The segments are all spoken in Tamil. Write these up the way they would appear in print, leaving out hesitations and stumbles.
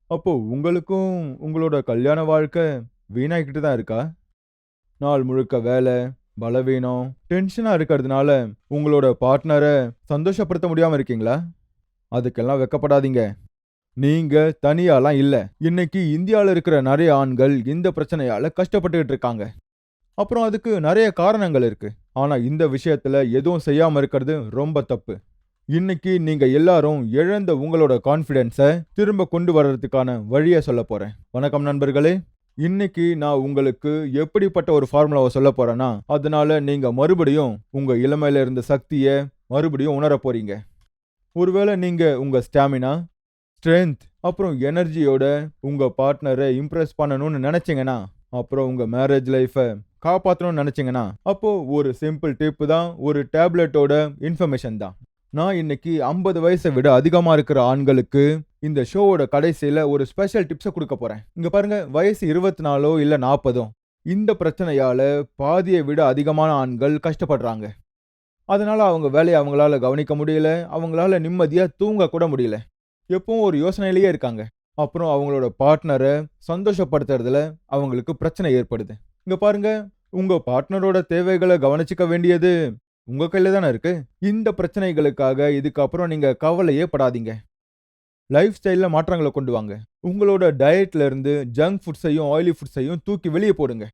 அப்போ உங்களுக்கும் உங்களோட கல்யாண வாழ்க்கை வீணாயிக்கிட்டு தான் இருக்கா? நாள் முழுக்க வேலை, பலவீனம், டென்ஷனா இருக்கிறதுனால உங்களோட பார்ட்னர சந்தோஷப்படுத்த முடியாம இருக்கீங்களா? அதுக்கெல்லாம் வெட்கப்படாதீங்க. நீங்க தனியாலாம் இல்ல. இன்னைக்கு இந்தியால இருக்கிற நெறைய ஆண்கள் இந்த பிரச்சனையால கஷ்டப்பட்டுட்டு இருக்காங்க. அப்புறம் அதுக்கு நெறைய காரணங்கள் இருக்கு. ஆனா இந்த விஷயத்துல எதுவும் செய்யாம இருக்கிறது ரொம்ப தப்பு. இன்னைக்கு நீங்க எல்லாரும் இழந்த உங்களோட கான்ஃபிடன்ஸ திரும்ப கொண்டு வர்றதுக்கான வழிய சொல்லப் போறேன். வணக்கம் நண்பர்களே. இன்னைக்கு நான் உங்களுக்கு எப்படிப்பட்ட ஒரு ஃபார்முலாவ சொல்லப் போறேன்னா, அதனால நீங்க மறுபடியும் உங்க இளமையில இருந்த சக்திய மறுபடியும் உணரப் போறீங்க. ஒருவேளை நீங்க உங்க ஸ்டாமினா, ஸ்ட்ரென்த் அப்புறம் எனர்ஜியோட உங்க பார்ட்னரை இம்ப்ரெஸ் பண்ணணும்னு நினைச்சீங்கன்னா, அப்புறம் உங்க மேரேஜ் லைஃப காப்பாத்தணும்னு நினைச்சீங்கன்னா, அப்போ ஒரு சிம்பிள் டிப் தான், ஒரு டேப்லெட்டோட இன்ஃபர்மேஷன் தான். நான் இன்னைக்கு 50 வயசை விட அதிகமா இருக்கிற ஆண்களுக்கு இந்த ஷோவோட கடைசியில ஒரு ஸ்பெஷல் டிப்ஸ குடுக்க போறேன். இங்க பாருங்க, வயசு 24 இல்ல 40 இந்த பிரச்சனையால பாதியை விட அதிகமான ஆண்கள் கஷ்டப்படுறாங்க. அதனால அவங்க வேலைய அவங்களால கவனிக்க முடியல, அவங்களால நிம்மதியா தூங்க கூட முடியல. எப்பவும் ஒரு யோசனையிலேயே இருக்காங்க. அப்புறம் அவங்களோட பார்ட்னர சந்தோஷப்படுத்துறதுல அவங்களுக்கு பிரச்சனை ஏற்படுது. இங்க பாருங்க, உங்க பார்ட்னரோட தேவைகள கவனிச்சுக்க வேண்டியது உங்க கையில தானே இருக்கு. இந்த பிரச்சனைகளுக்காக இதுக்கப்புறம் நீங்க கவலையே படாதீங்க. லைஃப் ஸ்டைல்ல மாற்றங்கள கொண்டு வாங்க. உங்களோட டயட்ல இருந்து ஜங்க் ஃபுட்ஸையும், ஆயிலி ஃபுட்ஸையும் தூக்கி வெளிய போடுங்க.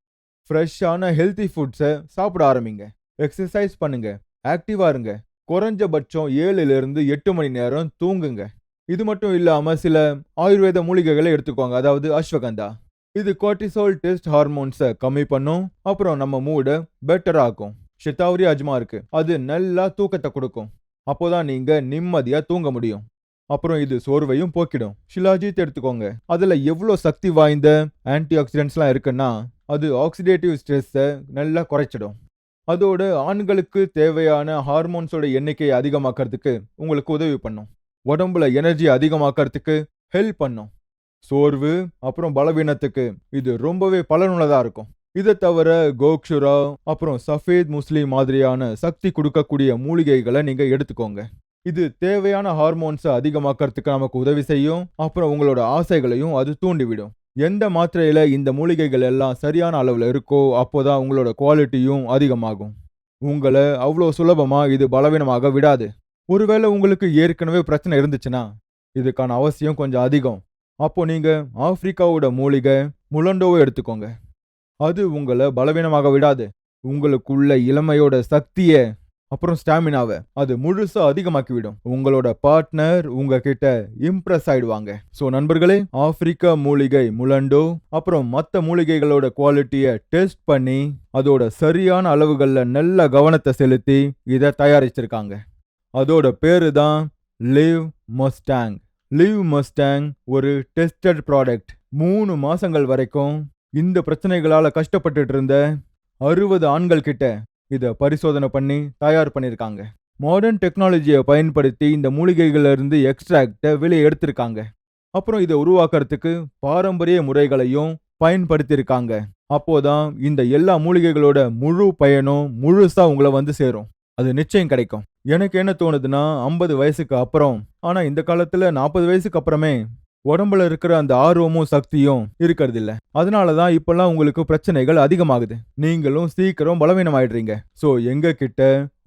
ஃப்ரெஷ்ஷான ஹெல்தி ஃபுட்ஸ சாப்பிட ஆரம்பிங்க. எக்ஸர்சைஸ் பண்ணுங்க. ஆக்டிவா இருங்க. குறைஞ்சபட்சம் 7லிருந்து 8 மணி நேரம் தூங்குங்க. இது மட்டும் இல்லாம சில ஆயுர்வேத மூலிகைகளை எடுத்துக்கோங்க. அதாவது அஸ்வகந்தா. இது கோர்ட்டிசோல் டெஸ்ட் ஹார்மோன்ஸ கம்மி பண்ணும். அப்புறம் நம்ம மூட பெட்டரா ஆக்கும். ஷிதாவரி அஜ்மா இருக்கு. அது நல்லா தூக்கத்த கொடுக்கும். அப்போதான் நீங்க நிம்மதியா தூங்க முடியும். அப்புறம் இது சோர்வையும் போக்கிடும். ஷிலாஜித் எடுத்துக்கோங்க. அதுல எவ்வளோ சக்தி வாய்ந்த ஆன்டி ஆக்சிடென்ட்ஸ்லாம் இருக்குன்னா, அது ஆக்சிடேட்டிவ் ஸ்ட்ரெஸ்ஸை நல்லா குறைச்சிடும். அதோட ஆண்களுக்கு தேவையான ஹார்மோன்ஸோட எண்ணிக்கையை அதிகமாக்கிறதுக்கு உங்களுக்கு உதவி பண்ணும். உடம்புல எனர்ஜி அதிகமாக்கிறதுக்கு ஹெல்ப் பண்ணும். சோர்வு அப்புறம் பலவீனத்துக்கு இது ரொம்பவே பலனுள்ளதா இருக்கும். இதை தவிர கோக்ஷுரா அப்புறம் சஃபேத் முஸ்லி மாதிரியான சக்தி கொடுக்கக்கூடிய மூலிகைகளை நீங்க எடுத்துக்கோங்க. இது தேவையான ஹார்மோன்ஸை அதிகமாக்கிறதுக்கு நமக்கு உதவி செய்யும். அப்புறம் உங்களோட ஆசைகளையும் அது தூண்டிவிடும். எந்த மாத்திரையில இந்த மூலிகைகள் எல்லாம் சரியான அளவுல இருக்கோ அப்போதான் உங்களோட குவாலிட்டியும் அதிகமாகும். உங்களை அவ்வளோ சுலபமா இது பலவீனமாக விடாது. ஒருவேளை உங்களுக்கு ஏற்கனவே பிரச்சனை இருந்துச்சுன்னா இதுக்கான அவசியம் கொஞ்சம் அதிகம். அப்போ நீங்க ஆப்பிரிக்காவோட மூலிகை முலண்டோவை எடுத்துக்கோங்க. அது உங்களை பலவீனமாக விடாது. உங்களுக்குள்ள இளமையோட சக்திய அப்புறம் ஸ்டாமினாவை அது முழுசா அதிகமாக்கிவிடும். உங்களோட பார்ட்னர் உங்ககிட்ட இம்ப்ரெஸ் ஆயிடுவாங்க. சோ நண்பர்களே, ஆப்பிரிக்கா மூலிகை முலண்டோ அப்புறம் மத்த மூலிகைகளோட குவாலிட்டியை டெஸ்ட் பண்ணி அதோட சரியான அளவுகள்ல நல்ல கவனத்தை செலுத்தி இதை தயாரிச்சிருக்காங்க. அதோட பேரு தான் லிவ் மஸ்டாங். லிவ் மஸ்டாங் ஒரு டெஸ்டட் ப்ராடக்ட். 3 மாசங்கள் வரைக்கும் இந்த பிரச்சனைகளால கஷ்டப்பட்டுட்டு இருந்த 60 ஆண்கள் கிட்ட இத பரிசோதனை பண்ணி தயார் பண்ணிருக்காங்க. மாடர்ன் டெக்னாலஜியை பயன்படுத்தி இந்த மூலிகைகள்ல இருந்து எக்ஸ்ட்ராக்ட வெளியே எடுத்திருக்காங்க. அப்புறம் இதை உருவாக்குறதுக்கு பாரம்பரிய முறைகளையும் பயன்படுத்தியிருக்காங்க. அப்போதான் இந்த எல்லா மூலிகைகளோட முழு பயனும் முழுசா உங்களை வந்து சேரும். அது நிச்சயம் கிடைக்கும். எனக்கு என்ன தோணுதுன்னா, 50 வயசுக்கு அப்புறம், ஆனா இந்த காலத்துல 40 வயசுக்கு அப்புறமே உடம்புல இருக்கிற அந்த ஆர்வமும் சக்தியும் இருக்கிறது இல்ல. அதனாலதான் இப்பெல்லாம் உங்களுக்கு பிரச்சனைகள் அதிகமாகுது. நீங்களும் சீக்கிரம் பலவீனம் ஆயிடுறீங்க. சோ எங்க கிட்ட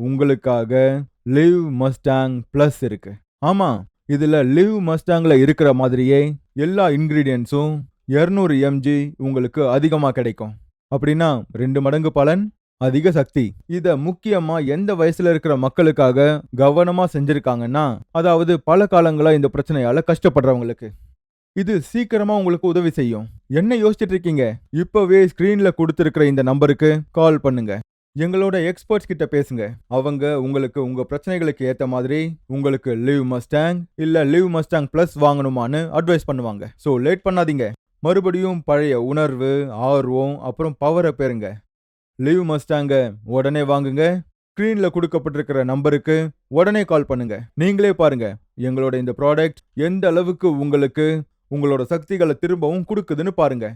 உங்களுக்காக லிவ் மஸ்டாங் பிளஸ் இருக்கு. ஆமா, இதுல லிவ் மஸ்டாங்ல இருக்கிற மாதிரியே எல்லா இன்கிரீடியன்ஸும் 200 mg உங்களுக்கு அதிகமா கிடைக்கும். அப்படின்னா 2 மடங்கு பலன், அதிக சக்தி. இத முக்கியமா எந்த வயசுல இருக்கிற மக்களுக்காக கவனமா செஞ்சிருக்காங்கன்னா, அதாவது பல காலங்களா இந்த பிரச்சனையால கஷ்டப்படுறவங்களுக்கு. இது சீக்கிரமா உங்களுக்கு உதவி செய்யும். என்ன யோசிச்சுட்டு இருக்கீங்க? இப்பவே ஸ்கிரீன்ல கொடுத்திருக்கிற இந்த நம்பருக்கு கால் பண்ணுங்க. எங்களோட எக்ஸ்பர்ட்ஸ் கிட்ட பேசுங்க. அவங்க உங்களுக்கு உங்க பிரச்சனைகளுக்கு ஏத்த மாதிரி உங்களுக்கு லிவ் மஸ்டாங் இல்ல லிவ் மஸ்டாங் பிளஸ் வாங்கணுமான்னு அட்வைஸ் பண்ணுவாங்க. சோ லேட் பண்ணாதீங்க. மறுபடியும் பழைய உணர்வு, ஆர்வம் அப்புறம் பவரை பெறுங்க. லிவ் மஸ்டாங்க உடனே வாங்குங்க. ஸ்கிரீன்ல கொடுக்கப்பட்டிருக்கிற நம்பருக்கு உடனே கால் பண்ணுங்க. நீங்களே பாருங்க எங்களோட இந்த ப்ராடக்ட் எந்த அளவுக்கு உங்களுக்கு உங்களோட சக்திகளை திரும்பவும் கொடுக்குதுன்னு பாருங்க.